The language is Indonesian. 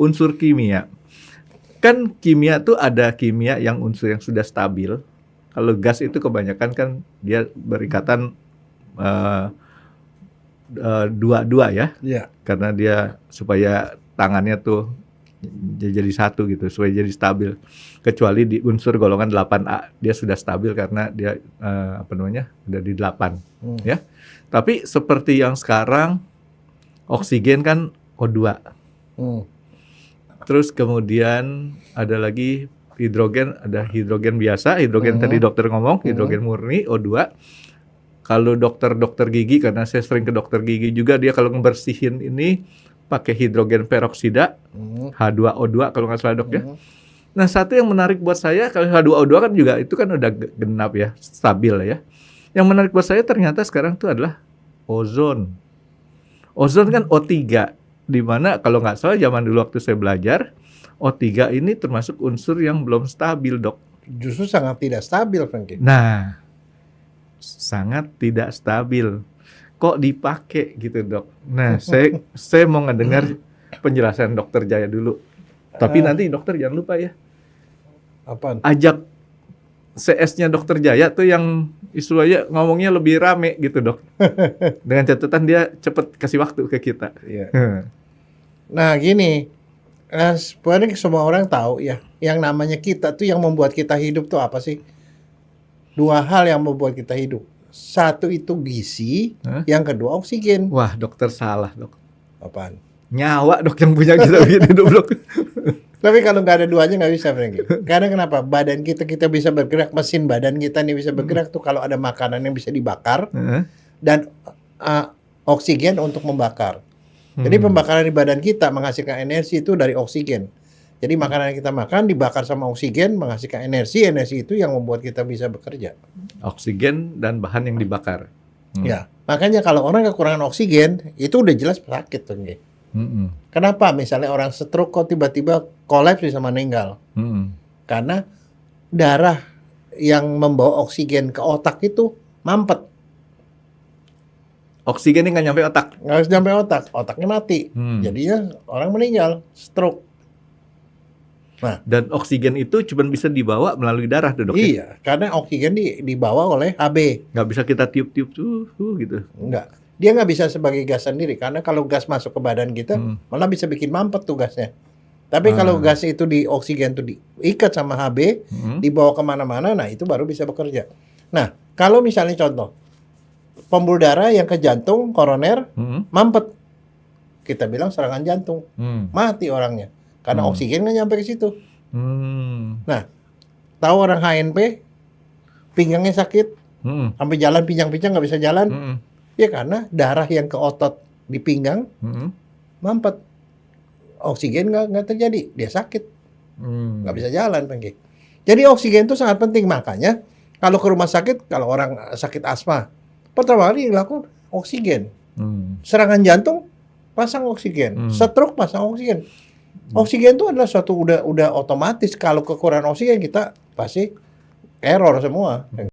unsur kimia. Kan kimia tuh ada kimia yang unsur yang sudah stabil. Kalau gas itu kebanyakan kan dia berikatan dua ya. Iya. Karena dia supaya tangannya tuh jadi satu gitu, supaya jadi stabil. Kecuali di unsur golongan 8A, dia sudah stabil karena dia udah di 8 ya. Tapi seperti yang sekarang oksigen kan O2. Terus kemudian ada lagi hidrogen, ada hidrogen biasa, hidrogen tadi dokter ngomong, hidrogen murni O2. Kalau dokter gigi, karena saya sering ke dokter gigi juga, dia kalau ngebersihin ini pakai hidrogen peroksida, H2O2 kalau nggak salah dok ya. Nah, satu yang menarik buat saya, kalau H2O2 kan juga itu kan udah genap ya, stabil ya. Yang menarik buat saya ternyata sekarang itu adalah ozon. Ozon kan O3, di mana kalau nggak salah zaman dulu waktu saya belajar, O3 ini termasuk unsur yang belum stabil dok. Justru sangat tidak stabil, Franky. Nah, sangat tidak stabil. Kok dipakai gitu dok? Nah, saya mau ngedengar penjelasan dokter Jaya dulu. Tapi nanti dokter jangan lupa ya. Apaan? Ajak CS-nya dokter Jaya tuh yang istilahnya ngomongnya lebih rame gitu dok. Dengan catatan dia cepet kasih waktu ke kita. Iya. Nah gini, sebenarnya semua orang tahu ya, yang namanya kita tuh yang membuat kita hidup tuh apa sih? Dua hal yang membuat kita hidup. Satu itu gizi, yang kedua oksigen. Wah, dokter salah dok. Apaan? Nyawa dok yang punya kita bikin hidup dok. Tapi kalau nggak ada duanya nggak bisa, Franky. Karena kenapa? Badan kita bisa bergerak, mesin badan kita nih bisa bergerak tuh kalau ada makanan yang bisa dibakar dan oksigen untuk membakar. Jadi pembakaran di badan kita menghasilkan energi itu dari oksigen. Jadi makanan yang kita makan dibakar sama oksigen menghasilkan energi itu yang membuat kita bisa bekerja. Oksigen dan bahan yang dibakar. Ya, makanya kalau orang kekurangan oksigen itu udah jelas sakit tuh. Kenapa? Misalnya orang stroke kok tiba-tiba kolaps bisa meninggal. Karena darah yang membawa oksigen ke otak itu mampet. Oksigen ini nggak nyampe otak. Nggak nyampe otak, otaknya mati. Jadinya orang meninggal, stroke. Nah, dan oksigen itu cuma bisa dibawa melalui darah tuh dok. Iya, karena oksigen dibawa oleh HB. Nggak bisa kita tiup-tiup tuh gitu. Enggak. Dia nggak bisa sebagai gas sendiri, karena kalau gas masuk ke badan kita, malah bisa bikin mampet tuh gasnya. Tapi kalau gas itu di oksigen tuh diikat sama HB, dibawa kemana-mana, nah itu baru bisa bekerja. Nah, kalau misalnya contoh, pembuluh darah yang ke jantung, koroner, mampet. Kita bilang serangan jantung. Mati orangnya. Karena oksigen nggak nyampe ke situ. Nah, tahu orang HNP, pinggangnya sakit, sampai jalan pincang-pincang nggak bisa jalan, ya karena darah yang ke otot di pinggang mampet, oksigen nggak terjadi, dia sakit, nggak bisa jalan, Pengki. Jadi oksigen itu sangat penting, makanya kalau ke rumah sakit, kalau orang sakit asma, pertama kali dilakukan oksigen, serangan jantung pasang oksigen, stroke pasang oksigen. Oksigen itu adalah suatu udah otomatis. Kalau kekurangan oksigen kita pasti error semua.